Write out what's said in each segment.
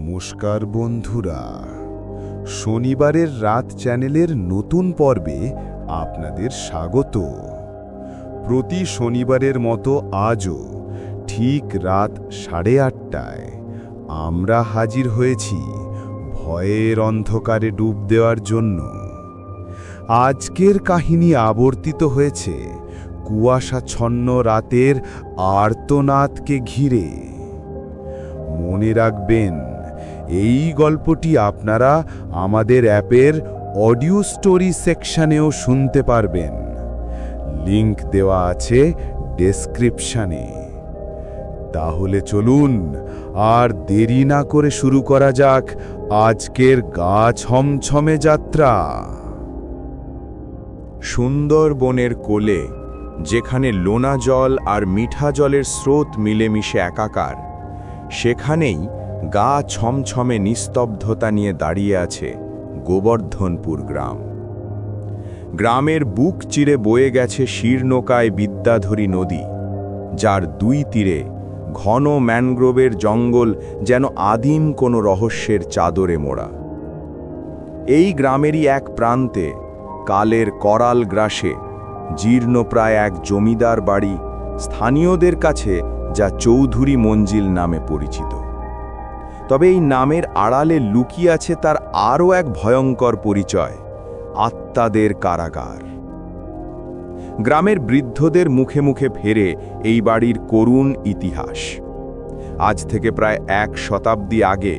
নমস্কার বন্ধুরা, শনিবারের রাত চ্যানেলের নতুন পর্বে আপনাদের স্বাগত। প্রতি শনিবারের মতো আজও ঠিক রাত 8:30টায় আমরা হাজির হয়েছি ভয়ের অন্ধকারে ডুব দেওয়ার জন্য। আজকের কাহিনী আবর্তিত হয়েছে কুয়াশাচ্ছন্ন রাতের আর্তনাদকে ঘিরে। মনে রাখবেন, এই গল্পটি আপনারা আমাদের অ্যাপের অডিও স্টোরি সেকশনেও শুনতে পারবেন। লিংক দেওয়া আছে ডেসক্রিপশনে। তাহলে চলুন আর দেরি না করে শুরু করা যাক আজকের গা ছমছমে যাত্রা। সুন্দর বনের কোলে, যেখানে লোনা জল আর মিঠা জলের স্রোত মিলেমিশে একাকার, সেখানেই গা ছমছমে নিস্তব্ধতা নিয়ে দাঁড়িয়ে আছে গোবর্ধনপুর গ্রাম। গ্রামের বুক চিরে বয়ে গেছে শীর্ণকায় বিদ্যাধরী নদী, যার দুই তীরে ঘন ম্যানগ্রোভের জঙ্গল যেন আদিম কোনো রহস্যের চাদরে মোড়া। এই গ্রামেরই এক প্রান্তে কালের করাল গ্রাসে জীর্ণপ্রায় এক জমিদার বাড়ি, স্থানীয়দের কাছে যা চৌধুরী মঞ্জিল নামে পরিচিত। তবে এই নামের আড়ালে লুকিয়ে আছে তার আরও এক ভয়ঙ্কর পরিচয়, আত্মাদের কারাগার। গ্রামের বৃদ্ধদের মুখে মুখে ফেরে এই বাড়ির করুণ ইতিহাস। আজ থেকে প্রায় 1 শতাব্দী আগে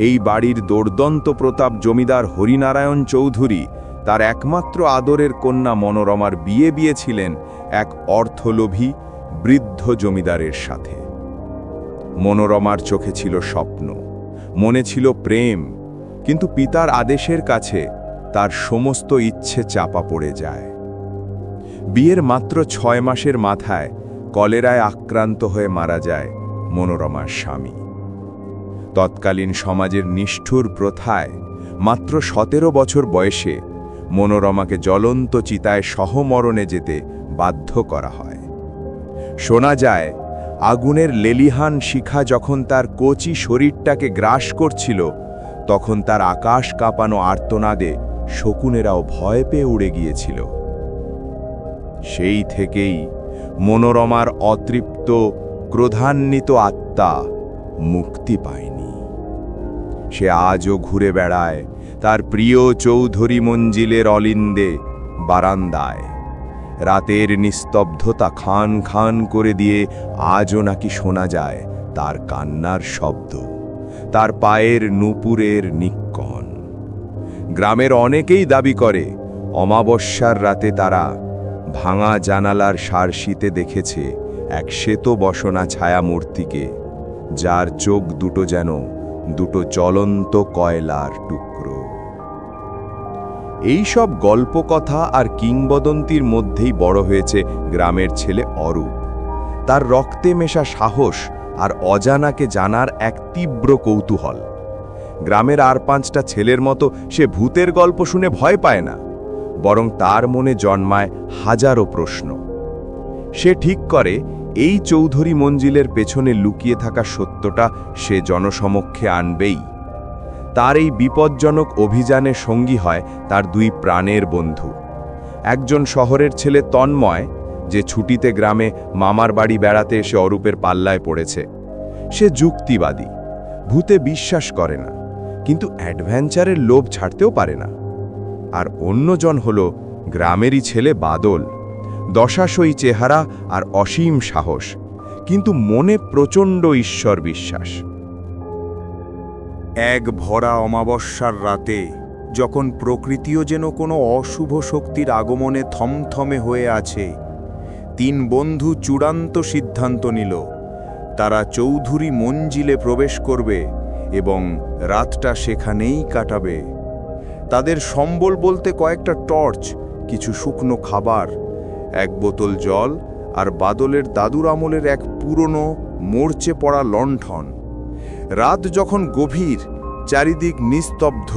এই বাড়ির দোর্দন্ত প্রতাপ জমিদার হরিনারায়ণ চৌধুরী তার একমাত্র আদরের কন্যা মনোরমার বিয়ে দিয়েছিলেন এক অর্থলোভী বৃদ্ধ জমিদারের সাথে। মনোরমার চোখে ছিল স্বপ্ন, মনে ছিল প্রেম, কিন্তু পিতার আদেশের কাছে তার সমস্ত ইচ্ছে চাপা পড়ে যায়। বিয়ের মাত্র 6 মাসের মাথায় কলেরায় আক্রান্ত হয়ে মারা যায় মনোরমার স্বামী। তৎকালীন সমাজের নিষ্ঠুর প্রথায় মাত্র 17 বছর বয়সে মনোরমাকে জ্বলন্ত চিতায় সহমরণে যেতে বাধ্য করা হয়। শোনা যায়, আগুনের লেলিহান শিখা যখন তার কচি শরীরটাকে গ্রাস করছিল, তখন তার আকাশ কাঁপানো আর্তনাদে শকুনেরাও ভয় পেয়ে উড়ে গিয়েছিল। সেই থেকেই মনোরমার অতৃপ্ত, ক্রোধান্বিত আত্মা মুক্তি পায়নি। সে আজও ঘুরে বেড়ায় তার প্রিয় চৌধুরী মঞ্জিলের অলিন্দে বারান্দায়। রাতের নিস্তব্ধতা খান খান করে দিয়ে আজও নাকি শোনা যায় তার কান্নার শব্দ, তার পায়ের নূপুরের নিক্কণ। গ্রামের অনেকেই দাবি করে, অমাবস্যার রাতে তারা ভাঙা জানালার সারশিতে দেখেছে এক শ্বেত বসনা ছায়ামূর্তিকে, যার চোখ দুটো যেন দুটো জ্বলন্ত কয়লার টুকরো। এই সব গল্পকথা আর কিংবদন্তির মধ্যেই বড় হয়েছে গ্রামের ছেলে অরূপ। তার রক্তে মেশা সাহস আর অজানাকে জানার এক তীব্র কৌতূহল। গ্রামের আর 5টা ছেলের মতো সে ভূতের গল্প শুনে ভয় পায় না, বরং তার মনে জন্মায় হাজারো প্রশ্ন। সে ঠিক করে এই চৌধুরী মঞ্জিলের পেছনে লুকিয়ে থাকা সত্যটা সে জনসমক্ষে আনবেই। তার এই বিপজ্জনক অভিযানে সঙ্গী হয় তার 2 প্রাণের বন্ধু। একজন শহরের ছেলে তন্ময়, যে ছুটিতে গ্রামে মামার বাড়ি বেড়াতে এসে অরূপের পাল্লায় পড়েছে। সে যুক্তিবাদী, ভূতে বিশ্বাস করে না, কিন্তু অ্যাডভেঞ্চারের লোভ ছাড়তেও পারে না। আর অন্যজন হল গ্রামেরই ছেলে বাদল, দশাশয়ী চেহারা আর অসীম সাহস, কিন্তু মনে প্রচণ্ড ঈশ্বর বিশ্বাস। এক ভরা অমাবস্যার রাতে, যখন প্রকৃতিও যেন কোনো অশুভ শক্তির আগমনে থমথমে হয়ে আছে, 3 বন্ধু চূড়ান্ত সিদ্ধান্ত নিল তারা চৌধুরী মঞ্জিলে প্রবেশ করবে এবং রাতটা সেখানেই কাটাবে। তাদের সম্বল বলতে কয়েকটা টর্চ, কিছু শুকনো খাবার, 1 বোতল জল আর বাদলের দাদুর আমলের এক পুরনো মরচে পড়া লণ্ঠন। রাত যখন গভীর, চারিদিক নিস্তব্ধ,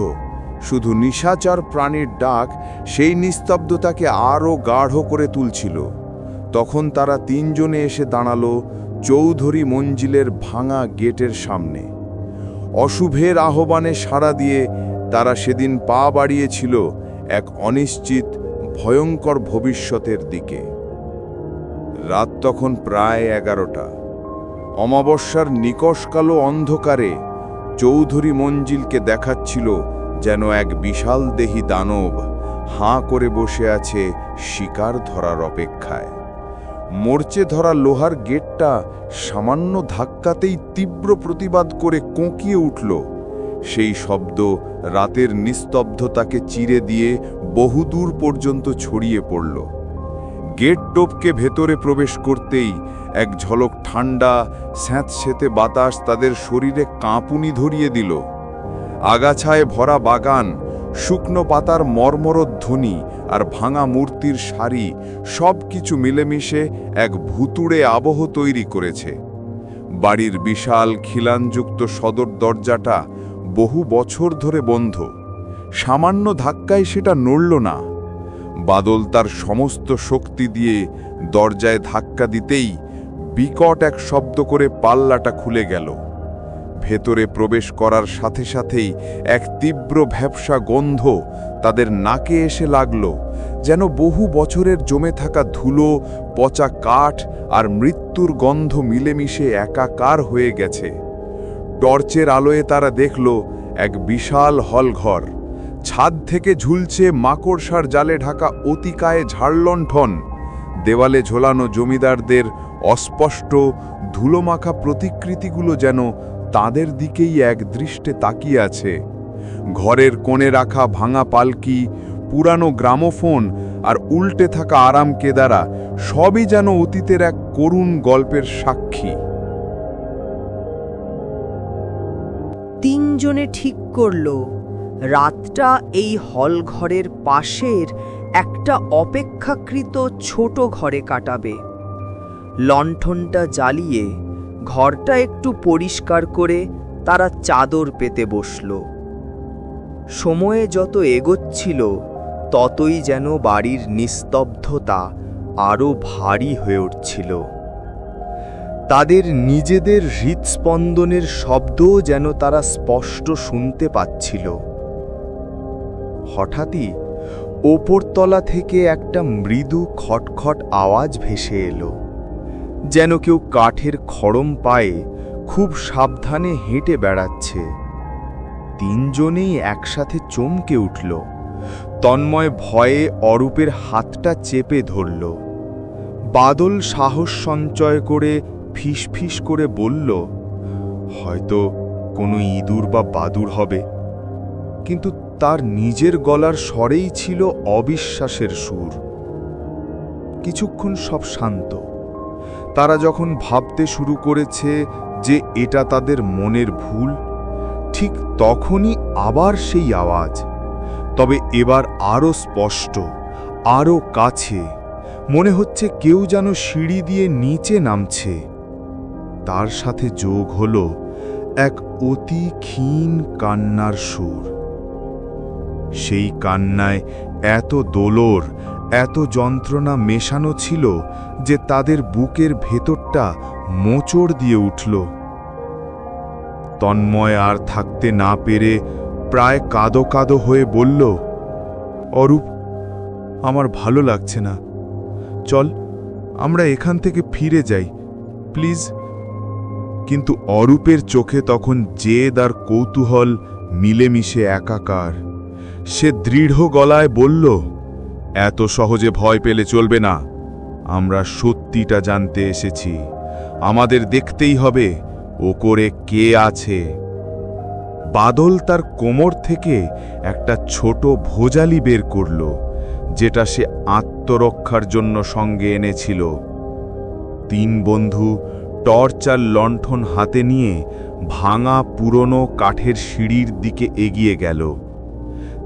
শুধু নিশাচর প্রাণীর ডাক সেই নিস্তব্ধতাকে আরও গাঢ় করে তুলছিল, তখন তারা 3 জনে এসে দাঁড়ালো চৌধুরী মঞ্জিলের ভাঙা গেটের সামনে। অশুভের আহ্বানে সাড়া দিয়ে তারা সেদিন পা বাড়িয়েছিল এক অনিশ্চিত ভয়ঙ্কর ভবিষ্যতের দিকে। রাত তখন প্রায় 11টা। অমাবস্যার নিকষ কালো অন্ধকারে চৌধুরী মঞ্জিলকে দেখাচ্ছিল যেন এক বিশাল দেহী দানব হাঁ করে বসে আছে শিকার ধরার অপেক্ষায়। মরচে ধরা লোহার গেটটা সামান্য ধাক্কাতেই তীব্র প্রতিবাদ করে কোঁকিয়ে উঠল। সেই শব্দ রাতের নিস্তব্ধতাকে চিরে দিয়ে বহুদূর পর্যন্ত ছড়িয়ে পড়ল। গেট টপকে ভেতরে প্রবেশ করতেই এক ঝলক ঠান্ডা স্যাঁতসেঁতে বাতাস তাদের শরীরে কাঁপুনি ধরিয়ে দিল। আগাছায় ভরা বাগান, শুকনো পাতার মর্মরধ্বনি আর ভাঙা মূর্তির সারি সব কিছু মিলেমিশে এক ভুতুড়ে আবহ তৈরি করেছে। বাড়ির বিশাল খিলানযুক্ত সদর দরজাটা বহু বছর ধরে বন্ধ। সামান্য ধাক্কায় সেটা নড়ল না। বাদল তার সমস্ত শক্তি দিয়ে দরজায় ধাক্কা দিতেই বিকট এক শব্দ করে পাল্লাটা খুলে গেল। ভেতরে প্রবেশ করার সাথে সাথেই এক তীব্র ভ্যাপসা গন্ধ তাদের নাকে এসে লাগল, যেন বহু বছরের জমে থাকা ধুলো, পচা কাঠ আর মৃত্যুর গন্ধ মিলেমিশে একাকার হয়ে গেছে। টর্চের আলোয় তারা দেখল এক বিশাল হলঘর। ছাদ থেকে ঝুলছে মাকড়সার জালে ঢাকা অতিকায় ঝাড়লণ্ঠন। দেওয়ালে ঝোলানো জমিদারদের অস্পষ্ট ধুলোমাখা প্রতিকৃতিগুলো যেন তাদের দিকেই এক দৃষ্টে তাকিয়ে আছে। ঘরের কোণে রাখা ভাঙা পালকি, পুরানো গ্রামোফোন আর উল্টে থাকা আরাম কেদারা সবই যেন অতীতের এক করুণ গল্পের সাক্ষী। তিনজনে ঠিক করল রাতটা এই হলঘরের পাশের একটা অপেক্ষাকৃত ছোট ঘরে কাটাবে। লণ্ঠনটা জ্বালিয়ে ঘরটা একটু পরিষ্কার করে তারা চাদর পেতে বসল। সময়ে যত এগোচ্ছিল ততই যেন বাড়ির নিস্তব্ধতা আরও ভারী হয়ে উঠছিল। তাদের নিজেদের হৃৎস্পন্দনের শব্দও যেন তারা স্পষ্ট শুনতে পাচ্ছিল। হঠাৎই ওপরতলা থেকে একটা মৃদু খটখট আওয়াজ ভেসে এলো, যেন কেউ কাঠের খড়ম পায়ে খুব সাবধানে হেঁটে বেড়াচ্ছে। তিনজনেই একসাথে চমকে উঠল। তন্ময় ভয়ে অরূপের হাতটা চেপে ধরল। বাদল সাহস সঞ্চয় করে ফিসফিস করে বলল, হয়তো কোনো ইঁদুর বা বাদুড় হবে। কিন্তু তার নিজের গলার স্বরেই ছিল অবিশ্বাসের সুর। কিছুক্ষণ সব শান্ত। তারা যখন ভাবতে শুরু করেছে যে এটা তাদের মনের ভুল, ঠিক তখনই আবার সেই আওয়াজ, তবে এবার আরও স্পষ্ট, আরও কাছে। মনে হচ্ছে কেউ যেন সিঁড়ি দিয়ে নিচে নামছে। তার সাথে যোগ হল এক অতি ক্ষীণ কান্নার সুর। সেই কান্নায় এত দোলর, এত যন্ত্রণা মেশানো ছিল যে তাদের বুকের ভেতরটা মোচড় দিয়ে উঠল। তন্ময় আর থাকতে না পেরে প্রায় কাঁদো কাঁদো হয়ে বলল, অরূপ, আমার ভালো লাগছে না, চল আমরা এখান থেকে ফিরে যাই প্লিজ। কিন্তু অরূপের চোখে তখন জেদ আর কৌতূহল মিলেমিশে একাকার। সে দৃঢ় গলায় বলল, এত সহজে ভয় পেলে চলবে না। আমরা সত্যিটা জানতে এসেছি। আমাদের দেখতেই হবে ও করে কে আছে। বাদল তার কোমর থেকে একটা ছোট ভোজালি বের করল, যেটা সে আত্মরক্ষার জন্য সঙ্গে এনেছিল। তিন বন্ধু টর্চ আর লণ্ঠন হাতে নিয়ে ভাঙা পুরনো কাঠের সিঁড়ির দিকে এগিয়ে গেল।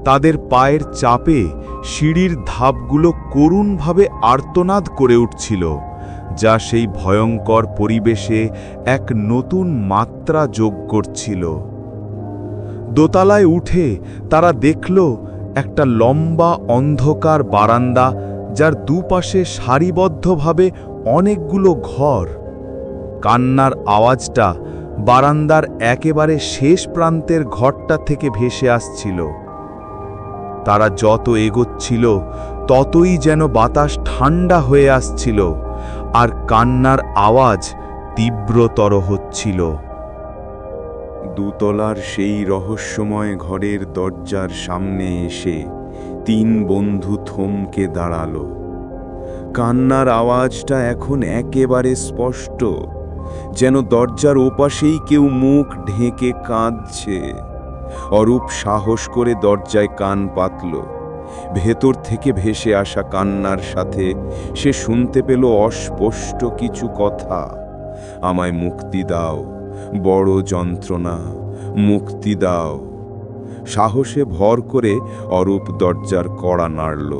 তাদের পায়ের চাপে সিঁড়ির ধাপগুলো করুণভাবে আর্তনাদ করে উঠছিল, যা সেই ভয়ঙ্কর পরিবেশে এক নতুন মাত্রা যোগ করছিল। দোতলায় উঠে তারা দেখল একটা লম্বা অন্ধকার বারান্দা, যার দুপাশে সারিবদ্ধভাবে অনেকগুলো ঘর। কান্নার আওয়াজটা বারান্দার একেবারে শেষ প্রান্তের ঘরটা থেকে ভেসে আসছিল। তারা যত এগোচ্ছিল ততই যেন বাতাস ঠান্ডা হয়ে আসছিল, আর কান্নার আওয়াজ তীব্রতর হচ্ছিল। দুতলার সেই রহস্যময় ঘরের দরজার সামনে এসে 3 বন্ধু থমকে দাঁড়ালো। কান্নার আওয়াজটা এখন একেবারে স্পষ্ট, যেন দরজার ওপাশেই কেউ মুখ ঢেকে কাঁদছে। অরূপ সাহস করে দরজায় কান পাতল। ভেতর থেকে ভেসে আসা কান্নার সাথে সে শুনতে পেল অস্পষ্ট কিছু কথা। আমায় মুক্তি দাও, বড় যন্ত্রণা, মুক্তি দাও। সাহসে ভর করে অরূপ দরজার কড়া নাড়ল।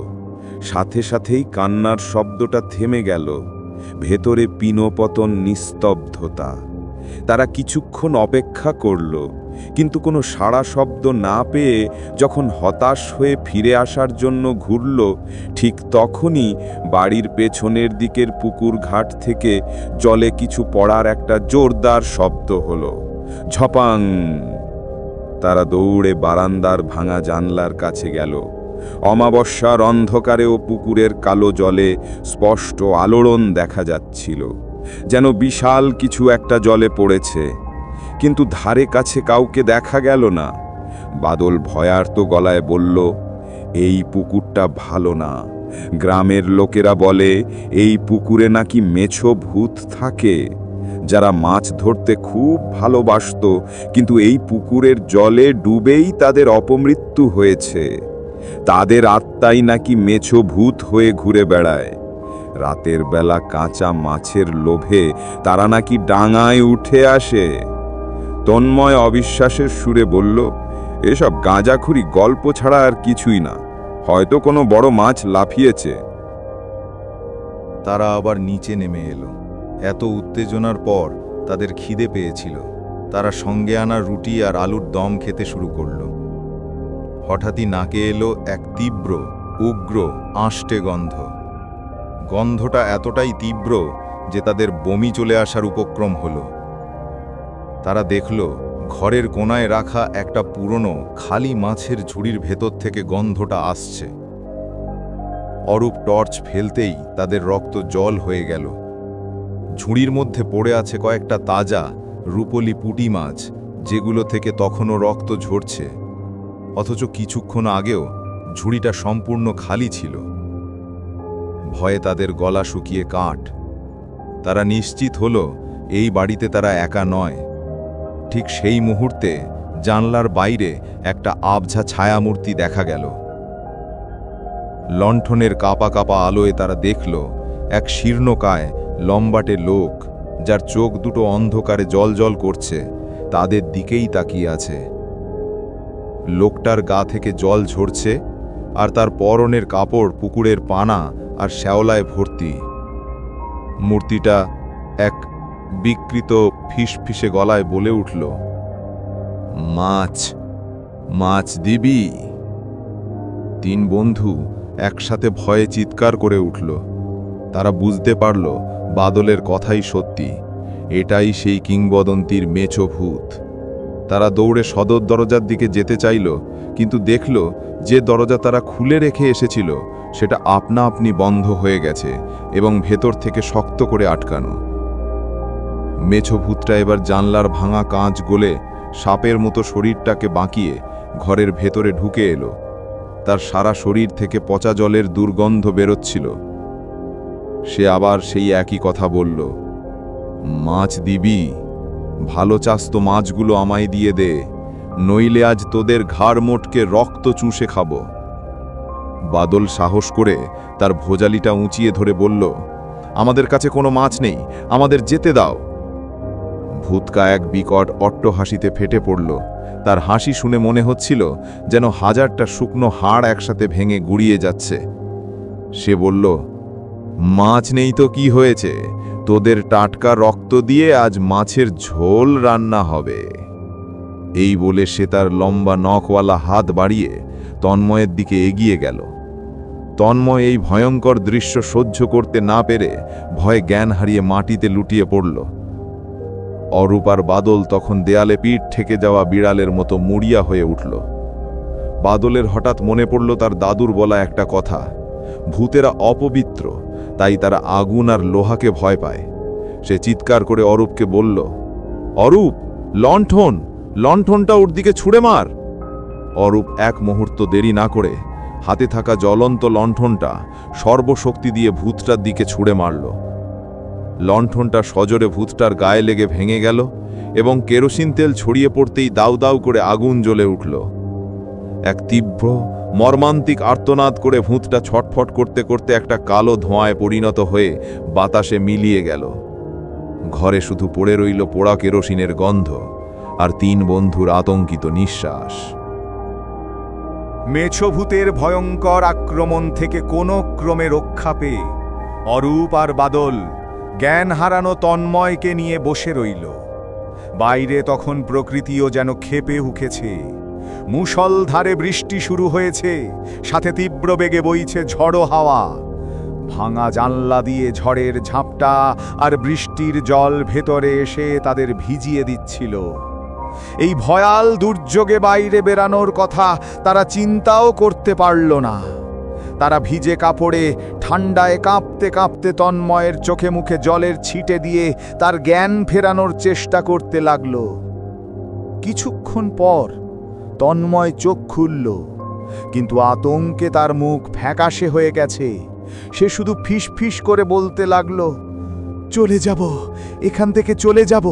সাথে সাথেই কান্নার শব্দটা থেমে গেল। ভেতরে পিনপতন নিস্তব্ধতা। তারা কিছুক্ষণ অপেক্ষা করল, কিন্তু কোনো সাড়া শব্দ না পেয়ে যখন হতাশ হয়ে ফিরে আসার জন্য ঘুরল, ঠিক তখনই বাড়ির পেছনের দিকের পুকুর ঘাট থেকে জলে কিছু পড়ার একটা জোরদার শব্দ হলো। ঝপাং! তারা দৌড়ে বারান্দার ভাঙা জানলার কাছে গেল। অমাবস্যার অন্ধকারেও পুকুরের কালো জলে স্পষ্ট আলোড়ন দেখা যাচ্ছিল, যেন বিশাল কিছু একটা জলে পড়েছে। কিন্তু ধারে কাছে কাউকে দেখা গেল না। বাদল ভয়ার্ত গলায় বলল, এই পুকুরটা ভালো না। গ্রামের লোকেরা বলে এই পুকুরে নাকি মেছো ভূত থাকে, যারা মাছ ধরতে খুব ভালোবাসত, কিন্তু এই পুকুরের জলে ডুবেই তাদের অপমৃত্যু হয়েছে। তাদের আত্মাই নাকি মেছো ভূত হয়ে ঘুরে বেড়ায়। রাতের বেলা কাঁচা মাছের লোভে তারা নাকি ডাঙায় উঠে আসে। তন্ময় অবিশ্বাসের সুরে বলল, এসব গাঁজাখুরি গল্প ছাড়া আর কিছুই না, হয়তো কোনো বড় মাছ লাফিয়েছে। তারা আবার নিচে নেমে এলো। এত উত্তেজনার পর তাদের খিদে পেয়েছিল। তারা সঙ্গে আনা রুটি আর আলুর দম খেতে শুরু করল। হঠাৎই নাকে এলো এক তীব্র, উগ্র, আঁশটে গন্ধ। গন্ধটা এতটাই তীব্র যে তাদের বমি চলে আসার উপক্রম হলো। তারা দেখল ঘরের কোণায় রাখা একটা পুরনো খালি মাছের ঝুড়ির ভেতর থেকে গন্ধটা আসছে। অরূপ টর্চ ফেলতেই তাদের রক্ত জল হয়ে গেল। ঝুড়ির মধ্যে পড়ে আছে কয়েকটা তাজা রূপলি পুঁটি মাছ, যেগুলো থেকে তখনও রক্ত ঝরছে, অথচ কিছুক্ষণ আগেও ঝুড়িটা সম্পূর্ণ খালি ছিল। ভয়ে তাদের গলা শুকিয়ে কাঠ। তারা নিশ্চিত হলো এই বাড়িতে তারা একা নয়। ঠিক সেই মুহূর্তে জানলার বাইরে একটা আবঝা ছায়ামূর্তি দেখা গেল। লণ্ঠনের কাপা কাপা আলোয় তারা দেখল এক শীর্ণকায় লম্বাটে লোক, যার চোখ দুটো অন্ধকারে জ্বলজ্বল করছে, তাদের দিকেই তাকিয়ে আছে। লোকটার গা থেকে জল ঝরছে, আর তার পরনের কাপড় পুকুরের পানা আর শ্যাওলায় ভর্তি। মূর্তিটা এক বিকৃত ফিসফিসে গলায় বলে উঠল, মাছ, মাছ দিবি? 3 বন্ধু একসাথে ভয়ে চিৎকার করে উঠল। তারা বুঝতে পারল বাদলের কথাই সত্যি, এটাই সেই কিংবদন্তির মেছো ভূত। তারা দৌড়ে সদর দরজার দিকে যেতে চাইল, কিন্তু দেখল যে দরজা তারা খুলে রেখে এসেছিল সেটা আপনা আপনি বন্ধ হয়ে গেছে এবং ভেতর থেকে শক্ত করে আটকানো। মেছো ভূতটা এবার জানলার ভাঙা কাঁচ গলে সাপের মতো শরীরটাকে বাঁকিয়ে ঘরের ভেতরে ঢুকে এলো। তার সারা শরীর থেকে পচা জলের দুর্গন্ধ বেরোচ্ছিল। সে আবার সেই একই কথা বলল, মাছ দিবি? ভালো চাস তো মাছগুলো আমায় দিয়ে দে, নইলে আজ তোদের ঘাড় মোটকে রক্ত চুষে খাব। বাদল সাহস করে তার ভোজালিটা উঁচিয়ে ধরে বলল, আমাদের কাছে কোনো মাছ নেই, আমাদের যেতে দাও। ভূতকা এক বিকট অট্টহাসিতে ফেটে পড়ল। তার হাসি শুনে মনে হচ্ছিল যেন 1000টা শুকনো হাড় একসাথে ভেঙে গুড়িয়ে যাচ্ছে। সে বলল, মাছ নেই তো কি হয়েছে, তোদের টাটকা রক্ত দিয়ে আজ মাছের ঝোল রান্না হবে। এই বলে সে তার লম্বা নখওয়ালা হাত বাড়িয়ে তন্ময়ের দিকে এগিয়ে গেল। তন্ময় এই ভয়ঙ্কর দৃশ্য সহ্য করতে না পেরে ভয়ে জ্ঞান হারিয়ে মাটিতে লুটিয়ে পড়ল। অরূপ আর বাদল তখন দেয়ালে পিঠ ঠেকে যাওয়া বিড়ালের মতো মুড়িয়া হয়ে উঠল। বাদলের হঠাৎ মনে পড়ল তার দাদুর বলা একটা কথা, ভূতেরা অপবিত্র, তাই তারা আগুন আর লোহাকে ভয় পায়। সে চিৎকার করে অরূপকে বলল, অরূপ, লণ্ঠন, লণ্ঠনটা ওর দিকে ছুঁড়ে মার। অরূপ এক মুহূর্ত দেরি না করে হাতে থাকা জ্বলন্ত লণ্ঠনটা সর্বশক্তি দিয়ে ভূতটার দিকে ছুঁড়ে মারল। লণ্ঠনটা সজোরে ভূতটার গায়ে লেগে ভেঙে গেল এবং কেরোসিন তেল ছড়িয়ে পড়তেই দাউ দাউ করে আগুন জ্বলে উঠল। এক তীব্র মর্মান্তিক আর্তনাদ করে ভূতটা ছটফট করতে করতে একটা কালো ধোঁয়ায় পরিণত হয়ে বাতাসে মিলিয়ে গেল। ঘরে শুধু পড়ে রইল পোড়া কেরোসিনের গন্ধ আর তিন বন্ধুর আতঙ্কিত নিঃশ্বাস। মেছভূতের ভয়ঙ্কর আক্রমণ থেকে কোনো ক্রমে রক্ষা পেয়ে অরূপ আর বাদল জ্ঞান হারানো তন্ময়কে নিয়ে বসে রইল। বাইরে তখন প্রকৃতিও যেন ক্ষেপে উঠেছে। মুষলধারে বৃষ্টি শুরু হয়েছে, সাথে তীব্র বেগে বইছে ঝড়ো হাওয়া। ভাঙা জানলা দিয়ে ঝড়ের ঝাপটা আর বৃষ্টির জল ভেতরে এসে তাদের ভিজিয়ে দিচ্ছিল। এই ভয়াল দুর্যোগে বাইরে বেরানোর কথা তারা চিন্তাও করতে পারল না। তারা ভিজে কাপড়ে ঠান্ডায় কাঁপতে কাঁপতে তন্ময়ের চোখে মুখে জলের ছিটে দিয়ে তার জ্ঞান ফেরানোর চেষ্টা করতে লাগল। কিছুক্ষণ পর তন্ময় চোখ খুলল, কিন্তু আতঙ্কে তার মুখ ফ্যাকাশে হয়ে গেছে। সে শুধু ফিসফিস করে বলতে লাগল, চলে যাব, এখান থেকে চলে যাব।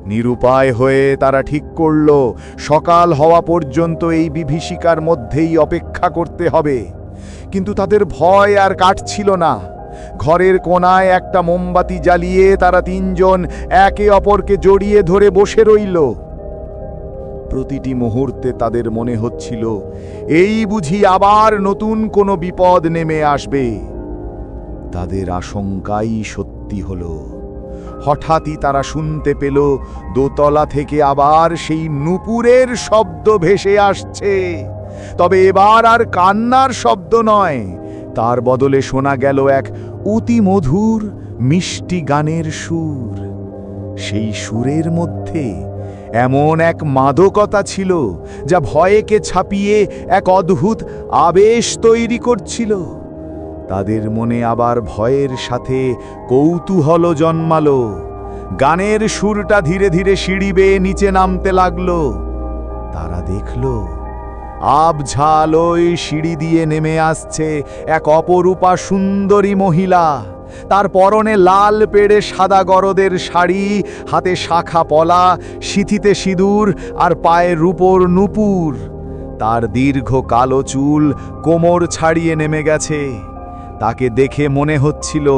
নিরুপায় হয়ে তারা ঠিক করল সকাল হওয়া পর্যন্ত এই বিভীষিকার মধ্যেই অপেক্ষা করতে হবে। কিন্তু তাদের ভয় আর কাটছিল না। ঘরের কোণায় একটা মোমবাতি জ্বালিয়ে তারা তিনজন একে অপরকে জড়িয়ে ধরে বসে রইল। প্রতিটি মুহূর্তে তাদের মনে হচ্ছিল এই বুঝি আবার নতুন কোনো বিপদ নেমে আসবে। তাদের আশঙ্কাই সত্যি হলো। হঠাৎই তারা শুনতে পেল দোতলা থেকে আবার সেই নূপুরের শব্দ ভেসে আসছে। তবে এবার আর কান্নার শব্দ নয়, তার বদলে শোনা গেল এক অতি মধুর মিষ্টি গানের সুর। সেই সুরের মধ্যে এমন এক মাদকতা ছিল যা ভয়কে ছাপিয়ে এক অদ্ভুত আবেশ তৈরি করছিল। তাদের মনে আবার ভয়ের সাথে কৌতূহল জন্মালো। গানের সুরটা ধীরে ধীরে সিঁড়ি বেয়ে নিচে নামতে লাগলো। তারা দেখল আবঝালোয় সিঁড়ি দিয়ে নেমে আসছে এক অপরূপা সুন্দরী মহিলা। তার পরনে লাল পেড়ে সাদা গরদের শাড়ি, হাতে শাখা পলা, সিথিতে সিঁদুর আর পায়ে রূপোর নূপুর। তার দীর্ঘ কালো চুল কোমর ছাড়িয়ে নেমে গেছে। তাকে দেখে মনে হচ্ছিল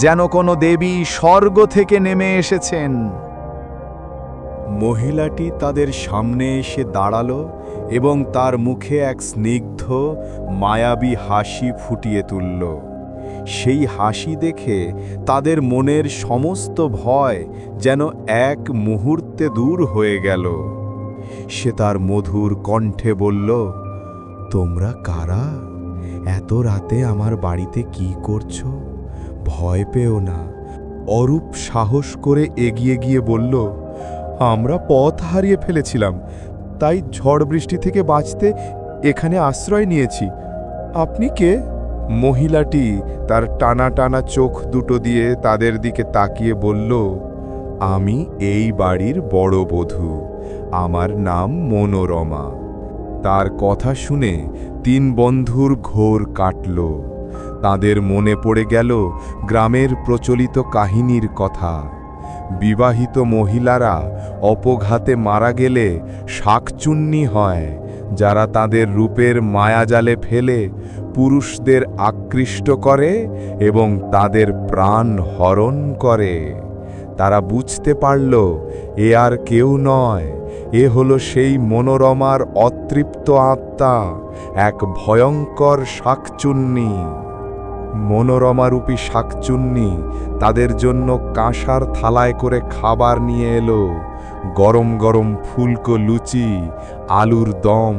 যেন কোনো দেবী স্বর্গ থেকে নেমে এসেছেন। মহিলাটি তাদের সামনে এসে দাঁড়ালো এবং তার মুখে এক স্নিগ্ধ মায়াবী হাসি ফুটিয়ে তুলল। সেই হাসি দেখে তাদের মনের সমস্ত ভয় যেন এক মুহূর্তে দূর হয়ে গেল। সে তার মধুর কণ্ঠে বলল, তোমরা কারা? এত রাতে আমার বাড়িতে কি করছো? ভয় পেও না। অরূপ সাহস করে এগিয়ে গিয়ে বলল, আমরা পথ হারিয়ে ফেলেছিলাম, তাই ঝড় বৃষ্টি থেকে বাঁচতে এখানে আশ্রয় নিয়েছি। আপনি কে? মহিলাটি তার টানা টানা চোখ দুটো দিয়ে তাদের দিকে তাকিয়ে বলল, আমি এই বাড়ির বড় বধূ। আমার নাম মনোরমা। তার কথা শুনে তিন বন্ধুর ঘোর কাটল। তাদের মনে পড়ে গেল গ্রামের প্রচলিত কাহিনীর কথা। বিবাহিত মহিলারা অপঘাতে মারা গেলে শাকচুন্নি হয়, যারা তাদের রূপের মায়াজালে ফেলে পুরুষদের আকৃষ্ট করে এবং তাদের প্রাণ হরণ করে। তারা বুঝতে পারল এ আর কেউ নয়, এ হলো সেই মনোরমার অতৃপ্ত আত্মা, এক ভয়ঙ্কর শাকচুন্নি। মনোরমারূপী শাকচুন্নি তাদের জন্য কাঁসার থালায় করে খাবার নিয়ে এলো। গরম গরম ফুলকো লুচি, আলুর দম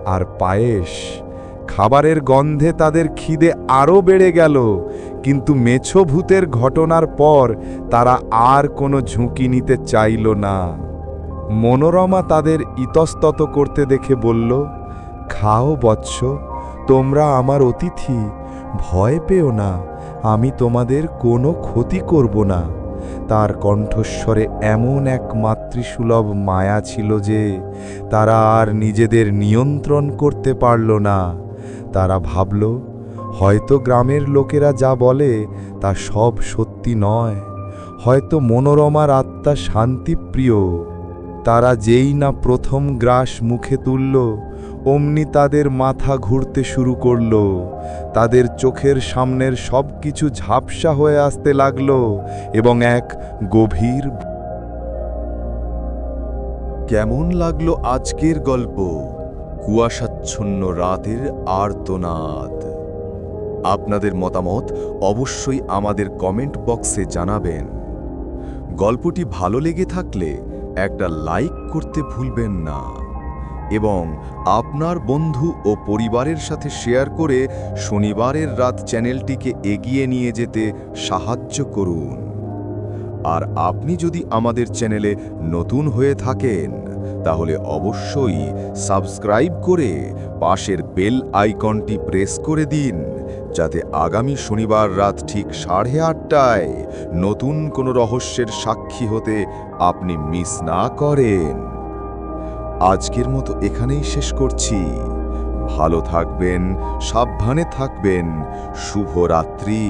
আর পায়েস। খাবারের গন্ধে তাদের খিদে আরও বেড়ে গেল, কিন্তু মেছো ভূতের ঘটনার পর তারা আর কোনো ঝুঁকি নিতে চাইল না। মনোরমা তাদের ইতস্তত করতে দেখে বলল, খাও বৎস, তোমরা আমার অতিথি, ভয় পেও না, আমি তোমাদের কোনো ক্ষতি করব না। তার কণ্ঠস্বরে এমন এক মাতৃসুলভ মায়া ছিল যে তারা আর নিজেদের নিয়ন্ত্রণ করতে পারল না। তারা ভাবল, হয়তো গ্রামের লোকেরা যা বলে তা সব সত্যি নয়, হয়তো মনোরমার আত্মা শান্তিপ্রিয়। তারা যেই না প্রথম গ্রাস মুখে তুলল, অমনি তাদের মাথা ঘুরতে শুরু করল। তাদের চোখের সামনের সব কিছু ঝাপসা হয়ে আসতে লাগল এবং এক গভীর। কেমন লাগলো আজকের গল্প? কুয়াশাচ্ছন্ন রাতের আর্তনাদ। আপনাদের মতামত অবশ্যই আমাদের কমেন্ট বক্সে জানাবেন। গল্পটি ভালো লেগে থাকলে একটা লাইক করতে ভুলবেন না এবং আপনার বন্ধু ও পরিবারের সাথে শেয়ার করে শনিবারের রাত চ্যানেলটিকে এগিয়ে নিয়ে যেতে সাহায্য করুন। আর আপনি যদি আমাদের চ্যানেলে নতুন হয়ে থাকেন তাহলে অবশ্যই সাবস্ক্রাইব করে পাশের বেল আইকনটি প্রেস করে দিন, যাতে আগামী শনিবার রাত ঠিক 8:30টায় নতুন কোনো রহস্যের সাক্ষী হতে আপনি মিস না করেন। আজকের মতো এখানেই শেষ করছি। ভালো থাকবেন, সাবধানে থাকবেন। শুভরাত্রি।